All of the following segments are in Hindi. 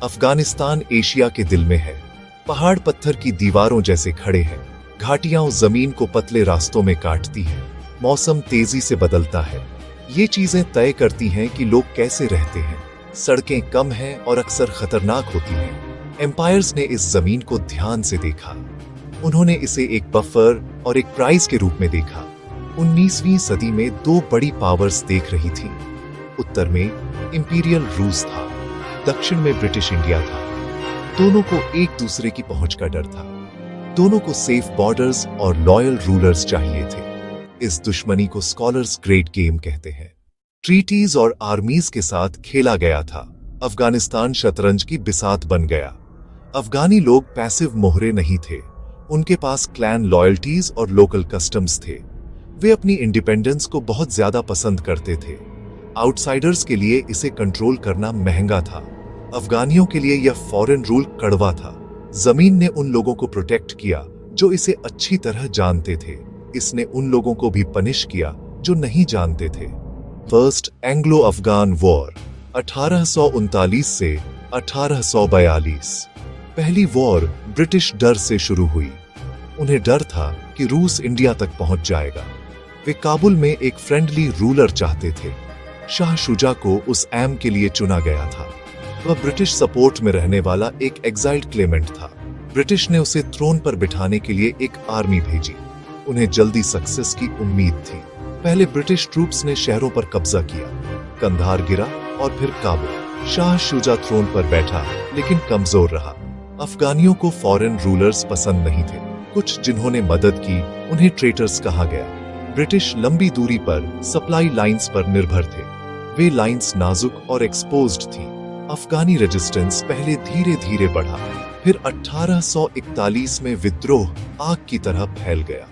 अफगानिस्तान एशिया के दिल में है। पहाड़ पत्थर की दीवारों जैसे खड़े हैं। घाटियां जमीन को पतले रास्तों में काटती हैं। मौसम तेजी से बदलता है। ये चीजें तय करती हैं कि लोग कैसे रहते हैं। सड़कें कम हैं और अक्सर खतरनाक होती हैं। एम्पायर्स ने इस जमीन को ध्यान से देखा। उन्होंने इसे एक बफर और एक प्राइज के रूप में देखा। 19वीं सदी में दो बड़ी पावर्स देख रही थी। उत्तर में इंपीरियल रूस था, दक्षिण में ब्रिटिश इंडिया था। दोनों को एक दूसरे की पहुंच का डर था। दोनों को सेफ बॉर्डर्स और लॉयल रूलर्स चाहिए थे। इस दुश्मनी को स्कॉलर्स ग्रेट गेम कहते हैं। ट्रीटीज और आर्मीज के साथ खेला गया था। अफगानिस्तान शतरंज की बिसात बन गया। अफगानी लोग पैसिव मोहरे नहीं थे। उनके पास क्लैन लॉयल्टीज और लोकल कस्टम्स थे। वे अपनी इंडिपेंडेंस को बहुत ज्यादा पसंद करते थे। आउटसाइडर्स के लिए इसे कंट्रोल करना महंगा था। अफगानियों के लिए यह फॉरेन रूल कड़वा था। जमीन ने उन लोगों को प्रोटेक्ट किया जो इसे अच्छी तरह जानते थे। इसने उन लोगों को भी पनिश किया जो नहीं जानते थे। फर्स्ट एंग्लो अफगान वॉर 1839 से 1842। पहली वॉर ब्रिटिश डर से शुरू हुई। उन्हें डर था कि रूस इंडिया तक पहुंच जाएगा। वे काबुल में एक फ्रेंडली रूलर चाहते थे। शाह शुजा को उस एम के लिए चुना गया था। वह ब्रिटिश सपोर्ट में रहने वाला एक एग्जाइल्ड क्लेमेंट था। ब्रिटिश ने उसे थ्रोन पर बिठाने के लिए एक आर्मी भेजी। उन्हें जल्दी सक्सेस की उम्मीद थी। पहले ब्रिटिश ट्रूप्स ने शहरों पर कब्जा किया। कंधार गिरा और फिर काबुल। शाह शुजा थ्रोन पर बैठा लेकिन कमजोर रहा। अफगानियों को फॉरेन रूलर्स पसंद नहीं थे। कुछ जिन्होंने मदद की उन्हें ट्रेटर्स कहा गया। ब्रिटिश लंबी दूरी पर सप्लाई लाइंस पर निर्भर थे। वे लाइंस नाजुक और एक्सपोज्ड थी। अफगानी रेजिस्टेंस पहले धीरे धीरे बढ़ा, फिर 1841 में विद्रोह आग की तरह फैल गया।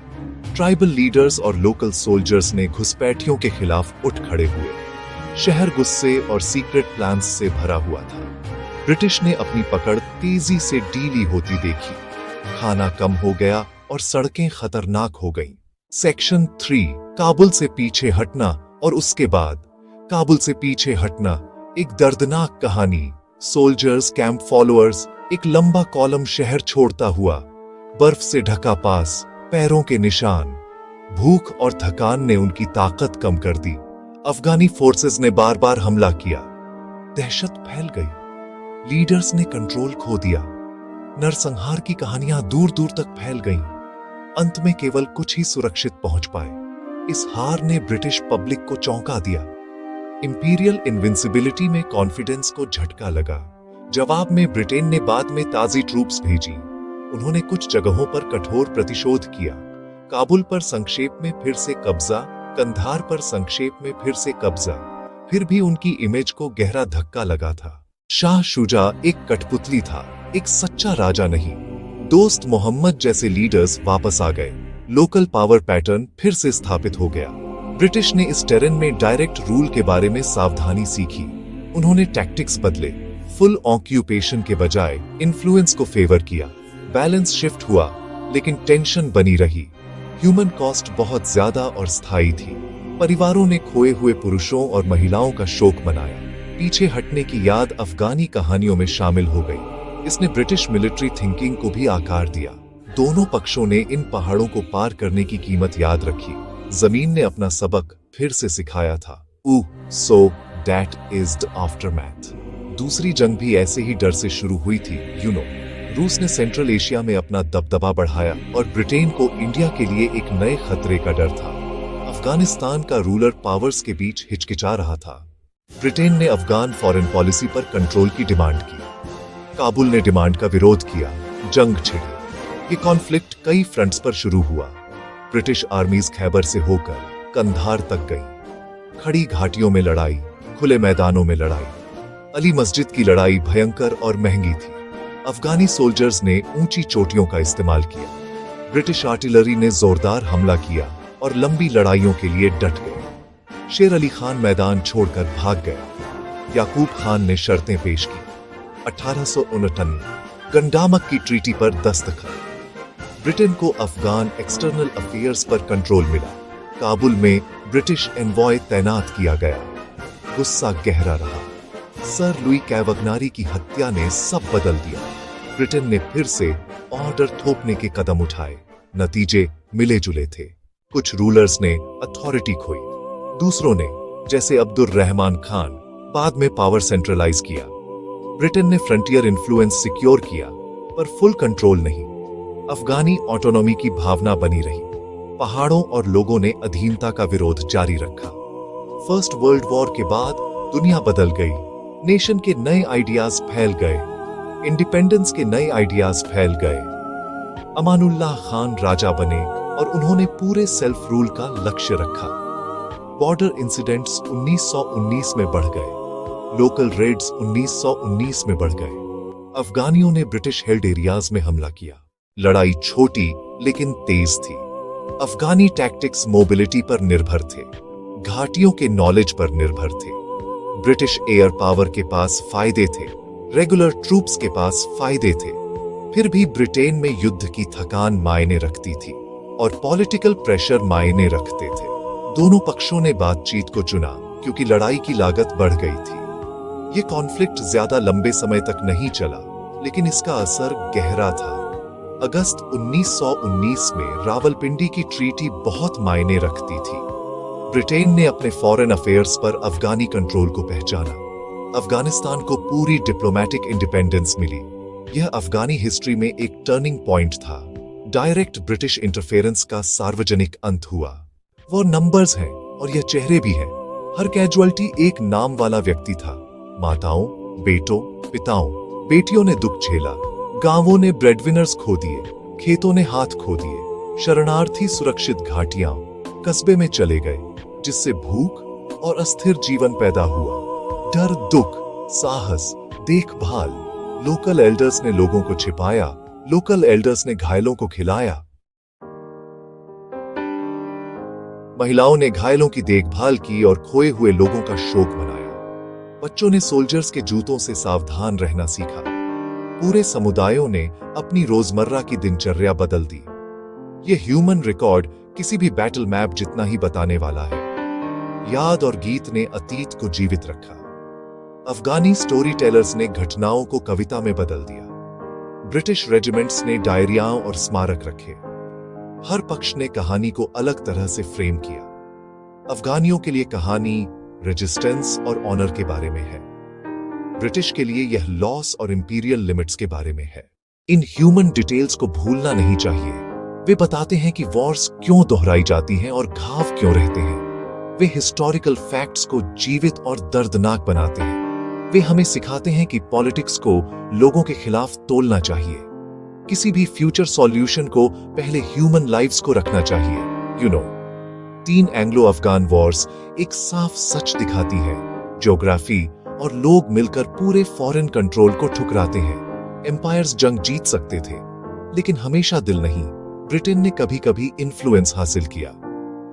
ट्राइबल लीडर्स और लोकल सोल्जर्स ने घुसपैठियों के खिलाफ उठ खड़े हुए। शहर गुस्से और सीक्रेट प्लान्स से भरा हुआ था। ब्रिटिश ने अपनी पकड़ तेजी से ढीली होती देखी। खाना कम हो गया और सड़कें खतरनाक हो गईं। सेक्शन 3 काबुल से पीछे हटना और उसके बाद काबुल से पीछे हटना। एक दर्दनाक कहानी। सोल्जर्स, कैंप फॉलोअर्स, एक लंबा कॉलम शहर छोड़ता हुआ। बर्फ से ढका पास, पैरों के निशान। भूख और थकान ने उनकी ताकत कम कर दी। अफगानी फोर्सेस ने बार बार हमला किया। दहशत फैल गई। लीडर्स ने कंट्रोल खो दिया। नरसंहार की कहानियां दूर दूर तक फैल गईं। अंत में केवल कुछ ही सुरक्षित पहुंच पाए। इस हार ने ब्रिटिश पब्लिक को चौंका दिया। इंपीरियल इनविंसिबिलिटी में कॉन्फिडेंस को झटका लगा। जवाब में ब्रिटेन ने बाद में ताजी ट्रूप्स भेजी। उन्होंने कुछ जगहों पर कठोर प्रतिशोध किया। काबुल पर संक्षेप में फिर से कब्जा, कंधार पर संक्षेप में फिर से कब्जा। फिर भी उनकी इमेज को गहरा धक्का लगा था। शाह शुजा एक कठपुतली था, एक सच्चा राजा नहीं। दोस्त मोहम्मद जैसे लीडर्स वापस आ गए। लोकल पावर पैटर्न फिर से स्थापित हो गया। ब्रिटिश ने इस टेरेन में डायरेक्ट रूल के बारे में सावधानी सीखी। उन्होंने टैक्टिक्स बदले। फुल ऑक्यूपेशन के बजाय इन्फ्लुएंस को फेवर किया। बैलेंस शिफ्ट हुआ, लेकिन टेंशन बनी रही। ह्यूमन कॉस्ट बहुत ज्यादा और स्थायी थी। परिवारों ने खोए हुए पुरुषों और महिलाओं का शोक मनाया। पीछे हटने की याद अफगानी कहानियों में शामिल हो गई। इसने ब्रिटिश मिलिट्री थिंकिंग को भी आकार दिया। दोनों पक्षों ने इन पहाड़ों को पार करने की कीमत याद रखी। जमीन ने अपना सबक फिर से सिखाया था। So that is the aftermath. दूसरी जंग भी ऐसे ही डर से शुरू हुई थी। रूस ने सेंट्रल एशिया में अपना दबदबा बढ़ाया और ब्रिटेन को इंडिया के लिए एक नए खतरे का डर था। अफगानिस्तान का रूलर पावर्स के बीच हिचकिचा रहा था। ब्रिटेन ने अफगान फॉरेन पॉलिसी पर कंट्रोल की डिमांड की। काबुल ने डिमांड का विरोध किया। जंग छिड़ी। ये कॉन्फ्लिक्ट कई फ्रंट्स पर शुरू हुआ। ब्रिटिश आर्मीज खैबर से होकर कंधार तक गई। खड़ी घाटियों में लड़ाई, खुले मैदानों में लड़ाई। अली मस्जिद की लड़ाई भयंकर और महंगी थी। अफगानी सोल्जर्स ने ऊंची चोटियों का इस्तेमाल किया। ब्रिटिश आर्टिलरी ने जोरदार हमला किया और लंबी लड़ाइयों के लिए डट गए। शेर अली खान मैदान छोड़कर भाग गया। याकूब खान ने शर्तें पेश की। 1869 गंडामक की ट्रीटी पर दस्तखत। ब्रिटेन को अफगान एक्सटर्नल अफेयर्स पर कंट्रोल मिला। काबुल में ब्रिटिश एनवॉय तैनात किया गया। गुस्सा गहरा रहा। सर लुई कैवगनारी की हत्या ने सब बदल दिया। ब्रिटेन ने फिर से ऑर्डर थोपने के कदम उठाए। नतीजे मिले जुले थे। कुछ रूलर्स ने अथॉरिटी खोई, दूसरों ने जैसे अब्दुल रहमान खान बाद में पावर सेंट्रलाइज किया। ब्रिटेन ने फ्रंटियर इन्फ्लुएंस सिक्योर किया, पर फुल कंट्रोल नहीं। अफगानी ऑटोनॉमी की भावना बनी रही। पहाड़ों और लोगों ने अधीनता का विरोध जारी रखा। फर्स्ट वर्ल्ड वॉर के बाद दुनिया बदल गई। नेशन के नए आइडियाज फैल गए, इंडिपेंडेंस के नए आइडियाज फैल गए। अमानुल्लाह खान राजा बने और उन्होंने पूरे सेल्फ रूल का लक्ष्य रखा। बॉर्डर इंसिडेंट्स 1919 में बढ़ गए। लोकल रेड्स 1919 में बढ़ गए। अफगानियों ने ब्रिटिश हेल्ड एरियाज में हमला किया। लड़ाई छोटी लेकिन तेज थी। अफगानी टैक्टिक्स मोबिलिटी पर निर्भर थे, घाटियों के नॉलेज पर निर्भर थे। ब्रिटिश एयर पावर के पास फायदे थे, रेगुलर ट्रूप्स के पास फायदे थे। फिर भी ब्रिटेन में युद्ध की थकान मायने रखती थी और पॉलिटिकल प्रेशर मायने रखते थे। दोनों पक्षों ने बातचीत को चुना क्योंकि लड़ाई की लागत बढ़ गई थी। ये कॉन्फ्लिक्ट ज्यादा लंबे समय तक नहीं चला, लेकिन इसका असर गहरा था। अगस्त 1919 में रावलपिंडी की ट्रीटी बहुत मायने रखती थी। ब्रिटेन ने अपने फॉरेन अफेयर्स पर अफगानी कंट्रोल को पहचाना। अफगानिस्तान को पूरी डिप्लोमैटिक इंडिपेंडेंस मिली। यह अफगानी हिस्ट्री में एक टर्निंग पॉइंट था। डायरेक्ट ब्रिटिश इंटरफेरेंस का सार्वजनिक अंत हुआ। वो नंबर्स हैं और यह चेहरे भी हैं। हर कैजुअलिटी एक नाम वाला व्यक्ति था। माताओं, बेटों, पिताओं, बेटियों ने दुख झेला। गांवों ने ब्रेडविनर्स खो दिए, खेतों ने हाथ खो दिए। शरणार्थी सुरक्षित घाटियां, कस्बे में चले गए, जिससे भूख और अस्थिर जीवन पैदा हुआ। डर, दुख, साहस, देखभाल। लोकल एल्डर्स ने लोगों को छिपाया, लोकल एल्डर्स ने घायलों को खिलाया। महिलाओं ने घायलों की देखभाल की और खोए हुए लोगों का शोक मनाया। बच्चों ने सोल्जर्स के जूतों से सावधान रहना सीखा। पूरे समुदायों ने अपनी रोजमर्रा की दिनचर्या बदल दी। यह ह्यूमन रिकॉर्ड किसी भी बैटल मैप जितना ही बताने वाला है। याद और गीत ने अतीत को जीवित रखा। अफगानी स्टोरी टेलर्स ने घटनाओं को कविता में बदल दिया। ब्रिटिश रेजिमेंट्स ने डायरियाओं और स्मारक रखे। हर पक्ष ने कहानी को अलग तरह से फ्रेम किया। अफगानियों के लिए कहानी रेजिस्टेंस और ऑनर के बारे में है। ब्रिटिश के लिए यह लॉस और इंपीरियल लिमिट्स के बारे में है। इन ह्यूमन डिटेल्स को भूलना नहीं चाहिए। वे बताते हैं कि वॉर्स क्यों दोहराई जाती हैं और घाव क्यों रहते हैं। वे हिस्टोरिकल फैक्ट्स को जीवित और दर्दनाक बनाते हैं। वे हमें सिखाते हैं कि पॉलिटिक्स को लोगों के खिलाफ तोलना चाहिए। किसी भी फ्यूचर सॉल्यूशन को पहले ह्यूमन लाइव्स को रखना चाहिए। तीन एंग्लो अफगान वॉर्स एक साफ सच दिखाती है। ज्योग्राफी और लोग मिलकर पूरे फॉरेन कंट्रोल को ठुकराते हैं। एम्पायर्स जंग जीत सकते थे, लेकिन हमेशा दिल नहीं। ब्रिटेन ने कभी कभी इन्फ्लुएंस हासिल किया।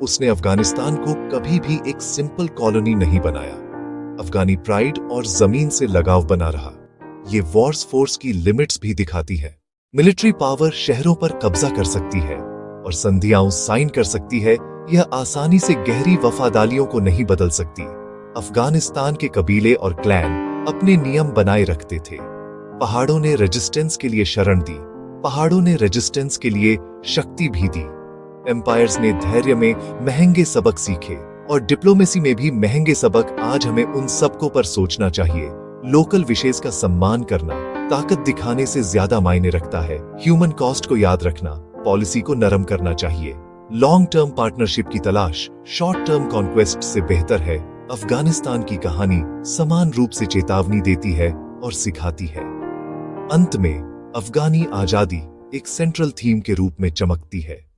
उसने अफगानिस्तान को कभी भी एक सिंपल कॉलोनी नहीं बनाया। अफगानी प्राइड और जमीन से लगाव बना रहा। ये वॉर्स फोर्स की लिमिट्स भी दिखाती है। मिलिट्री पावर शहरों पर कब्जा कर सकती है और संधियां साइन कर सकती है। यह आसानी से गहरी वफादारियों को नहीं बदल सकती। अफगानिस्तान के कबीले और क्लैन अपने नियम बनाए रखते थे। पहाड़ों ने रेजिस्टेंस के लिए शरण दी। पहाड़ों ने रेजिस्टेंस के लिए शक्ति भी दी। एम्पायर्स ने धैर्य में महंगे सबक सीखे और डिप्लोमेसी में भी महंगे सबक। आज हमें उन सबको पर सोचना चाहिए। लोकल विशेष का सम्मान करना ताकत दिखाने से ज्यादा मायने रखता है। ह्यूमन कॉस्ट को याद रखना, पॉलिसी को नरम करना चाहिए। लॉन्ग टर्म पार्टनरशिप की तलाश शॉर्ट टर्म कॉन्क्वेस्ट से बेहतर है। अफगानिस्तान की कहानी समान रूप से चेतावनी देती है और सिखाती है। अंत में अफगानी आजादी एक सेंट्रल थीम के रूप में चमकती है।